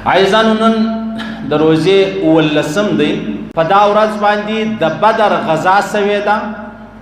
عايزانو نن د روزې ولسم دی په دا ورځ باندې د بدر غزا سوې ده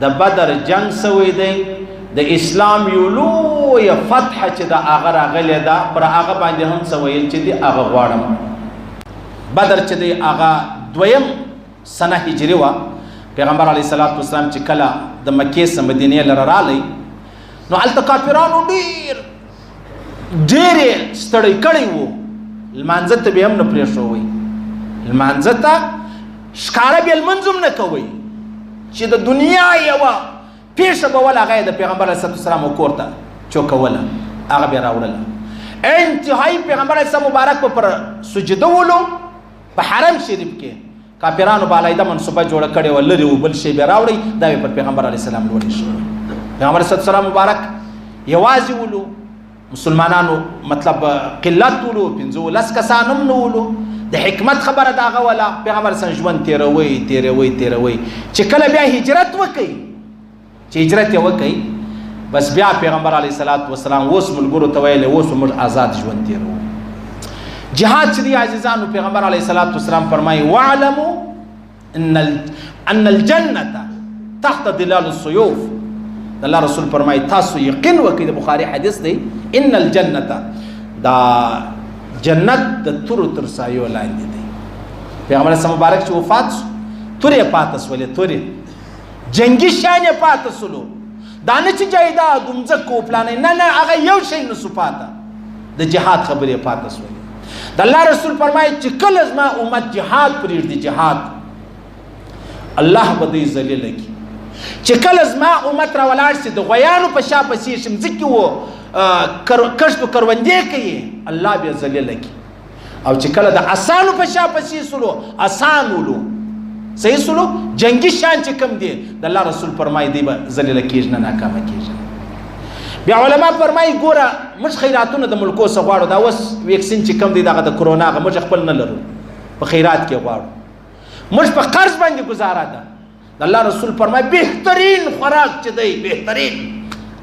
د بدر جنگ سوې دی د اسلام یو لوی فتح چې د هغه راغلی ده پر هغه باندې هم څه ویل چې دی هغه غواړم بدر چې دی هغه دویم سنه هجري وه پیغمبر علیه الصلاة والسلام چې کله د مکې څخه مدینې لره رالی نو هلته کافرانو ډېرې ستړی کړی وو لمانځه ته به هم نه پرېښوئ لمانځه ته ښکاره بې لمونځ هم نه کوئ چې د دنیا یوه پیښه به وله هغه یې د پیغمبر علیه صلات وسلام کور ته چوکوله هغه به یې راوړله انتهایي پیغمبر علیه السلام مبارک به پر سجده ولو په حرم شریف کې کافرانو به علیحده منصوبه جوړه کړې وه لرې و بل شی به یې راوړئ دا به پر پیغمبر علیه السلام لوړې شوی پیغمبر علیه صلات وسلام مبارک یوازې ولو مسلمانانو مطلب قلت ولو 15 کسان هم نه ولو د حکمت خبره د هغه وله پیغمبر سم ژوند تېروئ چې کله بیا هجرت وکئ چې هجرت یې وکئ بس بیا پیغمبر علیه الصلاة والسلام اوس ملګرو ته ویلی اوس موږ آزاد ژوند تېروو جهاد چې دی عزیزانو پیغمبر علیه الصلاة والسلام فرمایي واعلموا ان الجنة تحت ظلال السيوف الله رسول فرمایي تاسو یقین وکئ د بخاري حدیث دی ان الجنة دا جنت د تورو تر سایو لاندې دی پیغمبر اسلام مبارک چې وفات شو تورې پاته سولې تورې جنگي شان یې پاته سولو دا نه چې جایداد مځکو پلانې نه هغه یو شی نه سو پاته د جهاد خبرې پاته سولې د الله رسول فرمایي چې کله زما امت جهاد پرېږدي جهاد الله به دوی ذلیله کړي چې کله زما امت راولاړ شي د غویانو په شا پسې شي مځکې و کشت و کروندې کوي الله بیا ذلیله کړي او چې کله د اسانو په شا پسې سلو اسان ولو صحیح سلو جنگي شان چې کم دی د الله رسول فرمایي دی به ذلیله کېږي نه ناکامه کېږي بیا علما فرمایي ګوره موږ خیراتونه د ملکو څخه غواړو دا اوس ویکسین چې کم دی دغه د کرونا هغه موږ خپل نه لرو په خیرات کې غواړو موږ په قرض باندې ګزاره ده د الله رسول فرمایي بهترین خوراک چې دی بهترین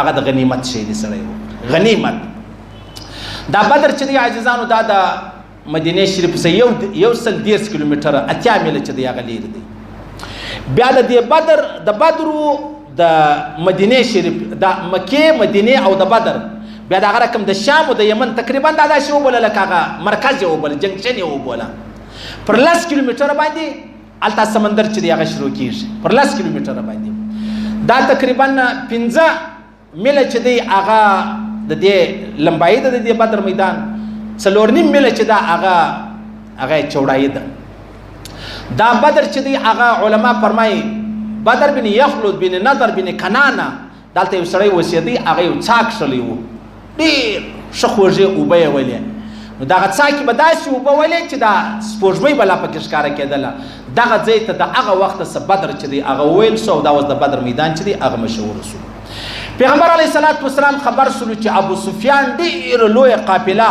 هغه د غنیمت شی دی سړی غنیمت دا بدر چې دی عزیزانو دا د مدینه شریف څخه یو سل 10 کیلومتره اتیا میله چې دی هغه لرې دی بیا د بدرو د مدینه شریف د مکې مدینه او د بدر بیا د هغه رقم د شام او د یمن تقریبا دا داسې وبوله لکه هغه مرکز یې وبوله جنکشن یې وبوله پر 10 کیلومتره باندې هلته سمندر چې دی هغه شروع کېږي پر 10 کیلومتره باندې دا تقریبا 15 میله چې دی هغه د دې لمبایي ده د دې بدر میدان 4.5 میله چې دا هغه چوړایي ده دا بدر چې دی هغه علما فرمایي بدر بن یخلد بن نضر بن کنانه دلته یو سړی اوسېدی هغه یو څاک شلی و ډېر ښه خوږې اوبه یې ولې نو دغه څاکې به داسې اوبه ولې چې دا سپوږمۍ به لا پکې ښکاره کېدله دغه ځای ته د هغه وخته څه بدر چې دی هغه وویل سو او دا اوس د بدر میدان چې دی هغه مشهور سو پیغمبر علیه الصلاة والسلام خبر سلو چې ابو سفیان ډېره لویه قافله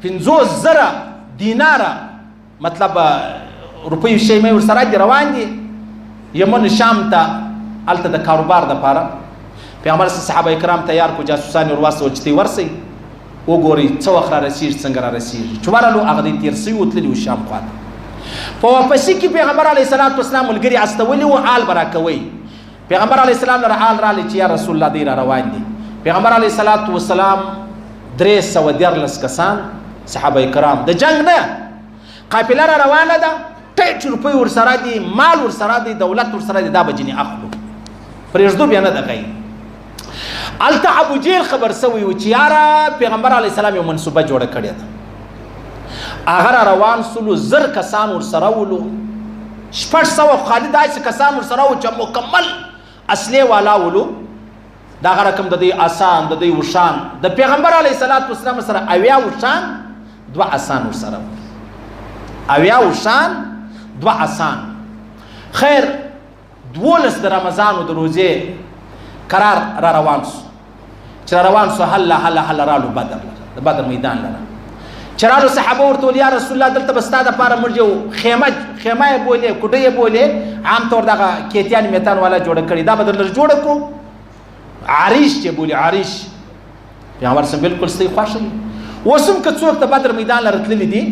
50,000 دیناره مطلب روپیو شی مې ورسره دي روان دي یمن شام ته هلته د کاروبار دپاره پیغمبر صحابه کرام تیار کو جاسوسان یې ورواستول چې تی ورسئ وګورئ څه وخت را رسېږي څنګه را رسېږي چې ورغلو هغه دی تېر سوي و تللي و شام خواته په واپسي کې پیغمبر علیه الصلاة والسلام ملګري استولي و آل به راکوئ پیغمبر علیه السلام لره آل رالی چې یا رسول الله دی را روان دي پیغمبر علیه الصلاة والسلام 314 کسان صحابه کرام د جنگ نه قافله را روانه ده ټیټ روپۍ ورسره دي مال ورسره دی دولت ورسره دی دا به ځینې اخلو پرېږدو بیا نه دغه هلته ابوجهل خبر سوی و چې یاره پیغمبر علیه السلام یو منصوبه جوړه کړې ده هغه را روان سلو 1000 کسان ورسره ولو 600 خالي داسې کسان ورسره و چې مکمل اصلې والا ولو دا هغه رقم د دوی آسان د دوی وشان د پیغمبر علیه الصلاة والسلام سره 80 وشان 2 آسان ورسره 80 وشان 2 آسان خیر 12 د رمضانو د روزې قرار را روان سو چې را روان سو هله رالو د بدر میدان لره چې رالو صحابه ورته ویل یا رسول الله دلته به ستا دپاره موږ یو خیمه یې بولې کوډۍ یې بولې عام طور دغه کیتیان میتان والا جوړه کړې دا به درله جوړه کړو عریش چې بولې عریش پیغمبر صلی بالکل صحیح خوښ اوس هم که څوک د بدر میدان لره تللي دي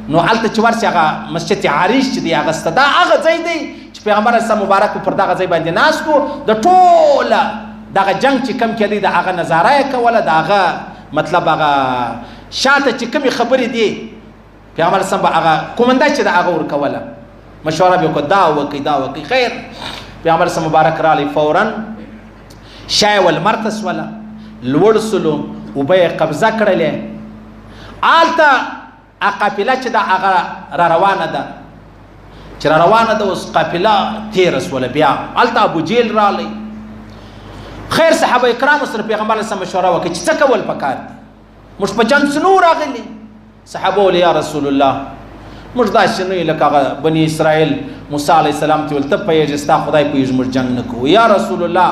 نو هلته چې ورسي هغه مسجد عریش چې دی هغه سته دا هغه ځای دی چې پیغمبر اسلام مبارک پر دغه ځای باندې ناست و د ټوله دغه جنگ چې کم کېدی د هغه نظاره یې کوله د هغه مطلب هغه شاته چې کومې خبرې دي پیغمبر اسلام به هغه کومنده چې د هغه ورکوله مشوره به وکړه دا وکړئ دا وکړئ خیر پیغمبر اسلام مبارک رالی فورا شای ولمر ته سوله لوړ سلو اوبه یې قبضه کړلې هلته قافله چې د هغه را روانه ده چې را روانه ده اوس قافله تېره سوله بیا هلته ابوجهل رالی خیر صحابه کرامو سره پیغمبر اسلام مشوره وکړه چې څه کول پکار دي موږ په جنګ څه نو راغلي صحابه ویل یا رسول الله موږ داسې نه یو لکه هغه بني اسرائیل موسی علیه السلام ته ویل ته پوهېږې ستا خدای پوهېږي موږ جنګ نه کوو یا رسول الله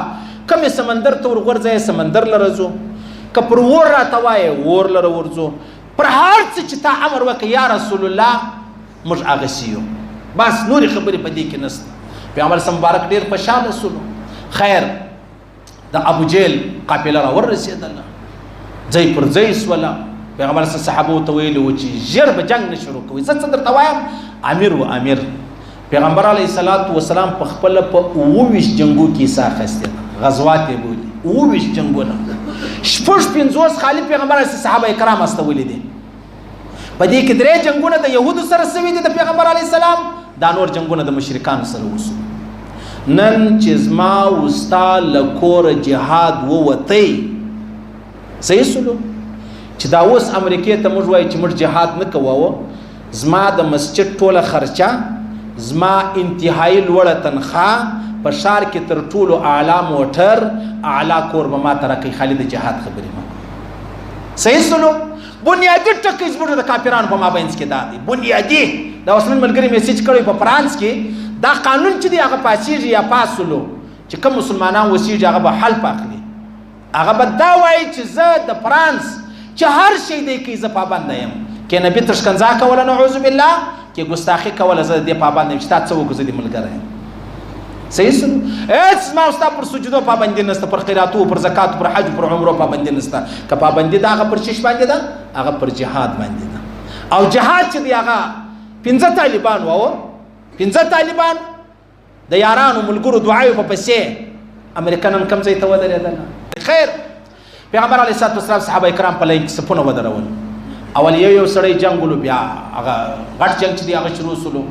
کومې سمندر ته ورغورځوې سمندر لره ځو که پر اور راته وایې اور لره ورځو پر هر څه چې تا امر وکړه یا رسول الله موږ هغسې یو بس نورې خبرې په دې کې نشته پیغمبر اسلام مبارک ډېر خوشحاله سولو خیر د ابوجهل قافله را ورسېدله ځای پر ځای سوله پیغمبر اسلام صحابو ته ویلي وو چې ژر به جنګ نه شروع کوئ زه څه درته وایم امیر و امیر پیغمبر علیه الصلاة والسلام په خپله په 28 جنګو کې حصه اخیستې ده غزوات یې بولي 28 جنګونه شپږ 50 خالي پیغمبر اسلام صحابه کرام استولي دي په دې کې 3 جنګونه د یهودو سره سوي دي د پیغمبر علیه السلام دا نور جنګونه د مشرکانو سره وسو نن چې زما وستا له کوره جهاد ووتی صحیح سلو چې دا اوس امریکې ته موږ وایو چې موږ جهاد نه کوو زما د مسجد ټوله خرچه زما انتهایی لوړه تنخواه په ښار کې تر ټولو اعلی موټر اعلی کور به ما ته راکوي خالي د جهاد خبرې مه صحیح سلو بنیادي ټکی زموږ د کافرانو په مابینځ کې دا دی بنیادي دا اوس نن ملګري میسیج کړی په فرانس کې دا قانون چې دی هغه پاسیږي یا پاسولو چې کوم مسلمانان وسیږي هغه به حل پاخلي هغه به دا وایي چې زه د فرانس چې هر شی دی کې زه پابنده یم کې نبي تشکنځا کوله نعوذ بالله کې ګستاخي کوله زه د دې پابند یم چې تا څه وکړو زه دې ملګری یم صحیح سلو هېڅ زما ستا پر سجدو پابندي نشته پر خیراتو پر زکاتو پر حج پر عمرو پابندي نشته که پابندي ده هغه پر شش باندې ده هغه پر جهاد باندې ده او جهاد چې دی هغه 15 طالبان وو 15 طالبان د یارانو ملګرو دعایو په پسې امریکایان کم ځای ته ودرېدل خیر پیغمبر علیه الصلاة والسلام صحابه کرام په لین کې صفونه ودرول اول یو سړی جنګ ولو بیا هغه غټ جنګ چې دی هغه شروع سولو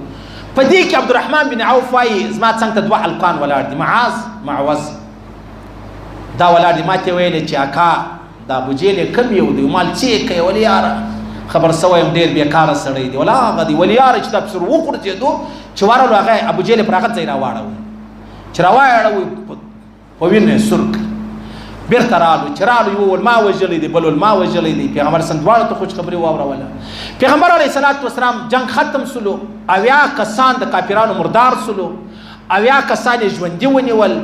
په دې کې عبدالرحمن بن عوف وایي زما څنګ ته 2 هلکان ولاړ دي معوذ دا ولاړ دي ما ته ویلې چې اکا دا ابوجهل کم یو دی مال چې کوي ولې یاره خبر سوی یم ډېر بېکاره سړی دی ولا هغه دی ولې یاره چې دا پسر وغورځېدو چې ورغلو هغه ابوجهل پر هغه ځای راواړوي چې راواړوي په وینو یې سور کړي بیرته رالو چې رالو یو ول ما وژلی دی بل ول ما وژلی دی پیغمبر سم دواړو ته خوش خبرې واوروله پیغمبر علیه الصلاة والسلام جنگ ختم سلو 80 کسان د کافرانو مردار سلو 80 کسان یې ژوندي ونیول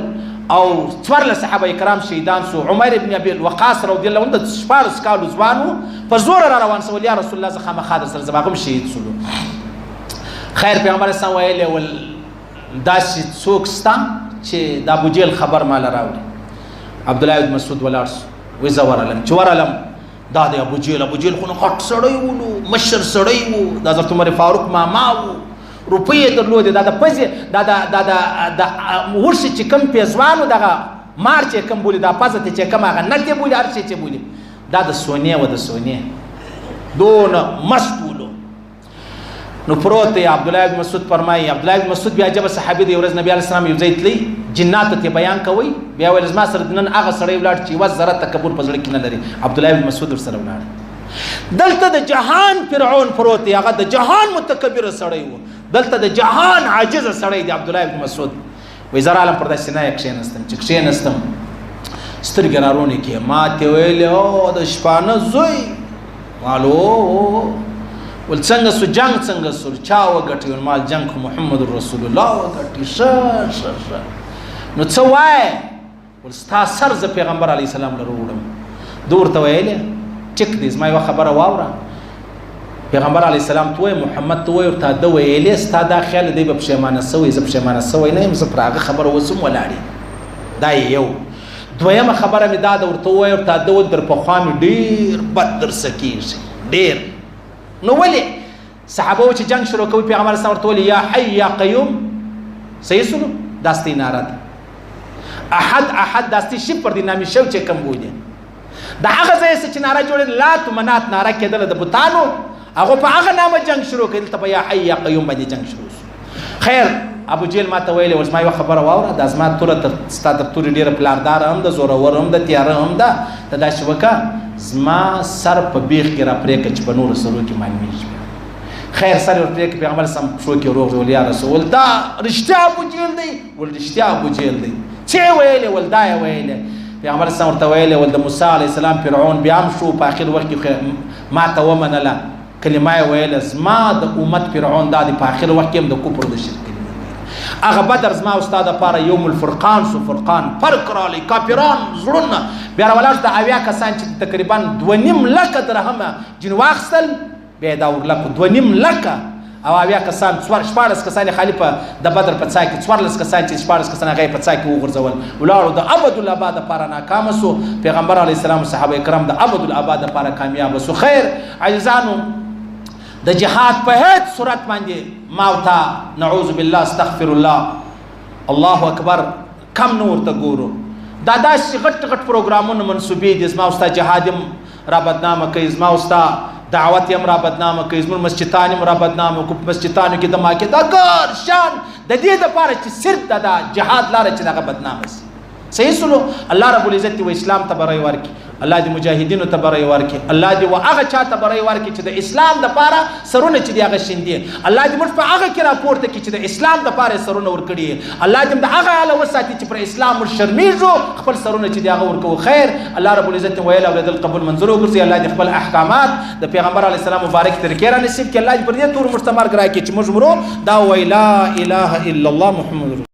او 14 صحابه کرام شهیدان سو عمر ابن ابي الوقاص رضی الله عنه د 14 کالو ځوانو په زور را روان سول یا رسول الله زه خامخا در سره زما هم شهید سلو خیر پیغمبر اسلام ویلی ول داسې څوک ستا چې د ابوجهل خبر مال راوړي عبدالله بن مسعود ولاړ سو وی زه ورغلم چې ورغلم دا د ابوجهل خو نو غټ سړی و نو مشر سړی و د حضرت عمر فاروق ماما و روپۍ یې درلودې دا د پزې دا ورسې چې کوم پیزوانو دغه مار چې کوم بولي دا پزه ته چې کوم هغه نټې بولي هر شی چې بولي دا د سونې و د سونې دونه مست ولو نو پروت دی عبدالله بن مسعود فرمایي عبدالله بن مسعود بیا عجبه صحابي دی ورځ نبی علیه السلام یو ځای تللی جناتو ته بیان کوي بیا ویل زما سره نن هغه سړی ولاړ چې یوه ذره تکبر په زړه کې نه لري عبدالله بن مسعود ورسره ولاړ دلته د جهان فرعون پروت دی هغه د جهان متکبره سړی و دلته د جهان عاجزه سړی دی عبدالله بن مسعود وایي زه رالم پر داسې نه کښېنستم چې کښېنستم سترګې راروڼې کړې ما ته ویلې او د شپانه زوی مالو ول څنګه سو جنگ څنګه سو چا وګټي ول مال جنگ خو محمد رسول الله وګټي ش نو څه وای ول ستا سر ز پیغمبر علی السلام لره وړم دور ته ویلې ټیک دې زما یو خبره واوره پیغمبر علی السلام ته محمد ته ورته د ویلې ستا دا خیال دی په پښیمانه سوې ز پښیمانه سوې نه يم ز پراغه خبره وسم ولاړې دا یو دویمه خبره مې دا ده ورته ووایم تا ده در پخوا مې ډېر بد درسه کېږي ډېر. نو ولې صحابه و چې جنګ شروع کوي پیغمبر اسلام ورته ویل یا حی یا قیوم صحیح سلو دا ستې ناره ده. احد دا ستې شي پر دې نامې شو چې کوم بولي د هغه ځای چې ناره جوړېده لات و منات ناره کېدله د بوتانو هغه په هغه نامه جنګ شروع کړي دلته په یا حی یا قیوم باندې جنګ شروع شو. خیر ابوجهل ما ته ویلې وس ما یوه خبره واوره دا زما توره ستا تر تورې ډېره پلارداره هم ده زورور هم ده تیاره هم ده ته داسې وکړه زما سر په بیخ کې را پرېږده چې په نورو سرو کې معلومېږي. خیر سر یې ور پرېږده پیغمبر سم پښو کې روغ ول یا رسول دا رښتیا ابوجهل دی ول رښتیا ابوجهل دی څه یې ویلې ول دا یې ویلې پیغمبر اسلام ورته ویلې ول د موسی علیه السلام فرعون بیا هم شو په آخر وخت کې ما ته ومنله کلمه یې ویله زما د امت فرعون دا دی په آخر وخت کې هم د کفر د شرک هغه بدر زما او ستا دپاره یوم الفرقان سو فرقان فرق رالی کافران زړونه بیا راولاړ د اویا کسان چې تقریبا 2.5 لکه درهمه جن واخیستل بیا یې دا ورلکو 2.5 لکه او اویا کسان 14 کسان یې خالي په د بدر په څا کې 14 کسان چې 14 کسان هغه یې په څا کې وغورځول ولاړو د ابدالآباد دپاره ناکامه سو پیغمبر علیه السلام صحابه کرام د ابدالآباد دپاره کامیابه سو. خیر عزیزانو د جهاد په هیڅ صورت باندې ما او تا نعوذ بالله استغفر الله الله اکبر کم نه ورته ګورو دا داسې غټ غټ پروګرامونه منسوبې دي زما او ستا جهاد هم را بدنامه کوي زما او ستا دعوت هم را بدنامه کوي زموږ مسجدان هم را بدنامه کوي په مسجدانو کې د ماکېدګار شان د دې دپاره چې صرف د جهاد لاره چې دغه بدنامه سي. صحیح سلو الله رب العزت دې و اسلام ته بری ورکړي الله دې مجاهدینو ته بری ورکړي الله دې و هغه چا ته بری ورکړي چې د اسلام دپاره سرونه چې دي هغه شیندي الله دې موږ په هغه کې راپورته کړي چې د اسلام دپاره سرونه ورکړي الله دې د هغه حاله وساتي چې پر اسلام موږ شرمېږو خپل سرونه چې دي هغه ورکوو. خیر الله رب العزت ویل اورېدل قبول منظور وګرځي الله دې خپل احکامات د پیغمبر علیه السلام مبارک طریقې را نصیب کړي الله دې پر دې تور مستمر راکړي چې موږ مرو دا وی لا اله الا الله محمد